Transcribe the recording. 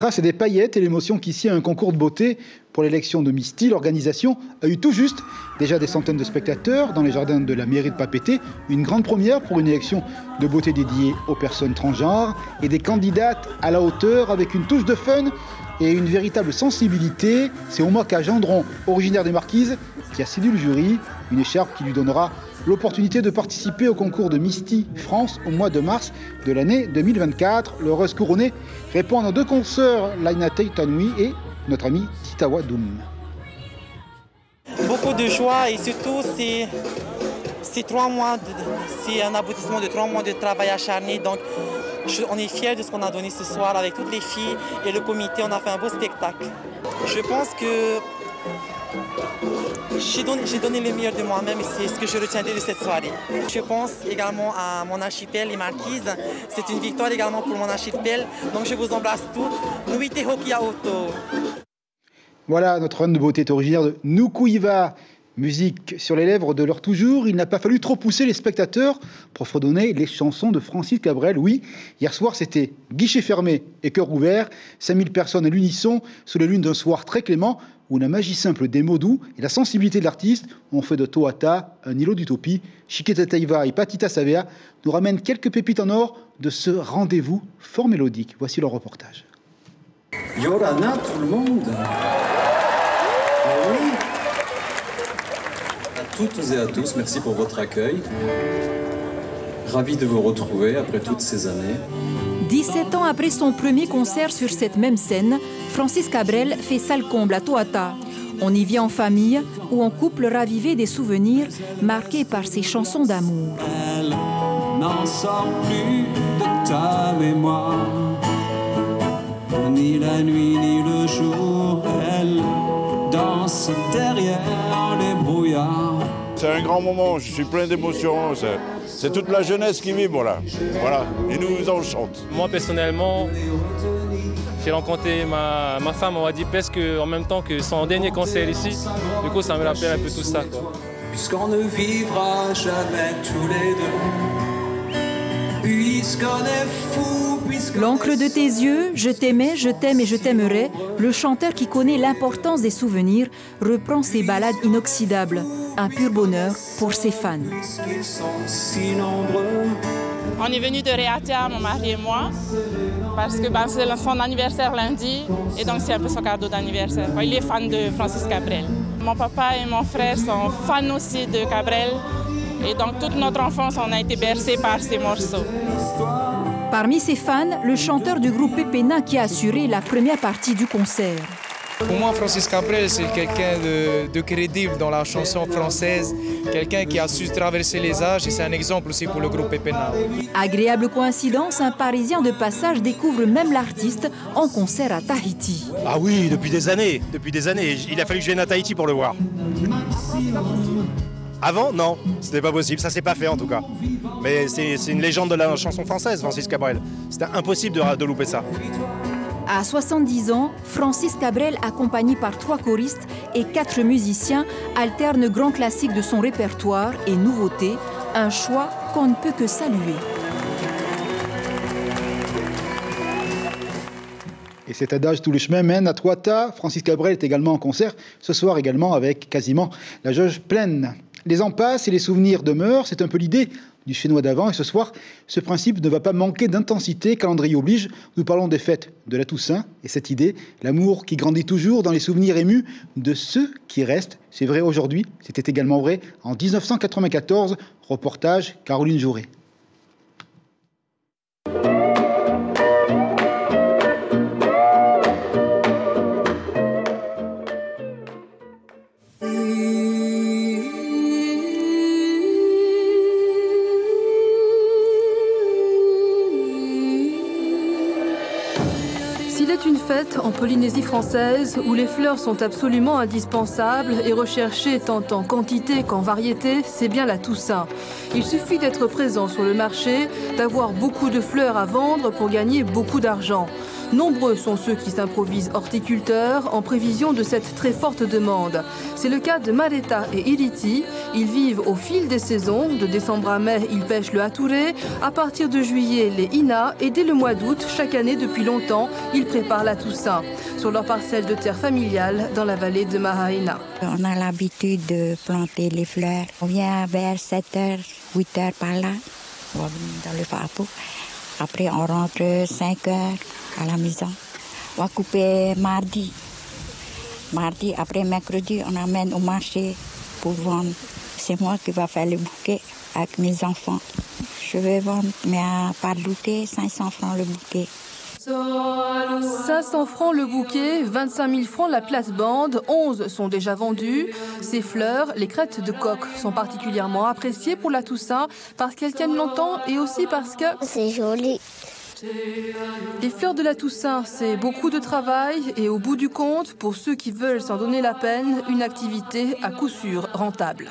Grâce à des paillettes et l'émotion qui sied à un concours de beauté pour l'élection de Misty, l'organisation a eu tout juste déjà des centaines de spectateurs dans les jardins de la mairie de Papeete, une grande première pour une élection de beauté dédiée aux personnes transgenres et des candidates à la hauteur avec une touche de fun et une véritable sensibilité. C'est Omaka Gendron, originaire des Marquises, qui a séduit le jury, une écharpe qui lui donnera l'opportunité de participer au concours de Misty France au mois de mars de l'année 2024. L'heureuse couronnée répond à nos deux consoeurs, Laina Teitanui et notre ami Titawa Doum. Beaucoup de joie et surtout c'est 3 mois, c'est un aboutissement de 3 mois de travail acharné. Donc on est fiers de ce qu'on a donné ce soir avec toutes les filles et le comité. On a fait un beau spectacle. Je pense que j'ai donné le meilleur de moi-même et c'est ce que je retiendrai de cette soirée. Je pense également à mon archipel, les Marquises. C'est une victoire également pour mon archipel. Donc je vous embrasse tous. Nuite Hokia Oto. Voilà, notre reine de beauté est originaire de Nukuiva. Musique sur les lèvres de leur toujours. Il n'a pas fallu trop pousser les spectateurs pour fredonner les chansons de Francis Cabrel. Oui, hier soir, c'était guichet fermé et cœur ouvert. 5000 personnes à l'unisson sous les lunes d'un soir très clément où la magie simple des mots doux et la sensibilité de l'artiste ont fait de Toata un îlot d'utopie. Chiqueta Taiva et Patita Savea nous ramènent quelques pépites en or de ce rendez-vous fort mélodique. Voici leur reportage. Yorana, tout le monde. Oui. À toutes et à tous, merci pour votre accueil. Ravi de vous retrouver après toutes ces années. 17 ans après son premier concert sur cette même scène, Francis Cabrel fait salle comble à Toata. On y vit en famille ou en couple ravivé des souvenirs marqués par ses chansons d'amour. Elle n'en sort plus de ta mémoire. Ni la nuit ni le jour, elle danse derrière les brouillards. C'est un grand moment, je suis plein d'émotions. C'est toute la jeunesse qui vibre là. Voilà, et nous enchante. Moi personnellement, j'ai rencontré ma femme, on va dire presque en même temps que son dernier concert ici. Du coup, ça me rappelle un peu tout ça, quoi. Puisqu'on ne vivra jamais tous les deux. Puisqu'on est fou. L'encre de tes yeux, je t'aimais, je t'aime et je t'aimerai, le chanteur qui connaît l'importance des souvenirs reprend ses ballades inoxydables. Un pur bonheur pour ses fans. On est venu de Réatia, mon mari et moi, parce que c'est son anniversaire lundi, et donc c'est un peu son cadeau d'anniversaire. Il est fan de Francis Cabrel. Mon papa et mon frère sont fans aussi de Cabrel, et donc toute notre enfance, on a été bercés par ces morceaux. Parmi ses fans, le chanteur du groupe Pepena qui a assuré la première partie du concert. Pour moi, Francis Cabrel, c'est quelqu'un de crédible dans la chanson française, quelqu'un qui a su traverser les âges et c'est un exemple aussi pour le groupe Pepena. Agréable coïncidence, un Parisien de passage découvre même l'artiste en concert à Tahiti. Ah oui, depuis des années. Il a fallu que je vienne à Tahiti pour le voir. Avant, non, c'était pas possible, ça s'est pas fait en tout cas. Mais c'est une légende de la chanson française, Francis Cabrel. C'était impossible de louper ça. À 70 ans, Francis Cabrel, accompagné par 3 choristes et 4 musiciens, alterne grands classiques de son répertoire et nouveautés, un choix qu'on ne peut que saluer. Et cet adage tous les chemins mènent à Toata. Francis Cabrel est également en concert, ce soir également avec quasiment la jauge pleine. Les ans passent et les souvenirs demeurent, c'est un peu l'idée du Chinois d'avant. Et ce soir, ce principe ne va pas manquer d'intensité, calendrier oblige. Nous parlons des fêtes de la Toussaint et cette idée, l'amour qui grandit toujours dans les souvenirs émus de ceux qui restent. C'est vrai aujourd'hui, c'était également vrai en 1994. Reportage Caroline Jauré. En Polynésie française, où les fleurs sont absolument indispensables et recherchées tant en quantité qu'en variété, c'est bien la Toussaint. Il suffit d'être présent sur le marché, d'avoir beaucoup de fleurs à vendre pour gagner beaucoup d'argent. Nombreux sont ceux qui s'improvisent horticulteurs en prévision de cette très forte demande. C'est le cas de Mareta et Iriti. Ils vivent au fil des saisons. De décembre à mai, ils pêchent le hatouré. À partir de juillet, les ina. Et dès le mois d'août, chaque année depuis longtemps, ils préparent la Toussaint sur leur parcelle de terre familiale dans la vallée de Mahaina. On a l'habitude de planter les fleurs. On vient vers 7h, 8h par là, on va dans le fardeau. Après, on rentre 5h à la maison. On va couper mardi. Mardi, après mercredi, on amène au marché pour vendre. C'est moi qui vais faire le bouquet avec mes enfants. Je vais vendre, mais par bouquet, 500 francs le bouquet. 500 francs le bouquet, 25 000 francs la place-bande, 11 sont déjà vendus. Ces fleurs, les crêtes de coq, sont particulièrement appréciées pour la Toussaint parce qu'elles tiennent longtemps et aussi parce que... C'est joli. Les fleurs de la Toussaint, c'est beaucoup de travail et au bout du compte, pour ceux qui veulent s'en donner la peine, une activité à coup sûr rentable.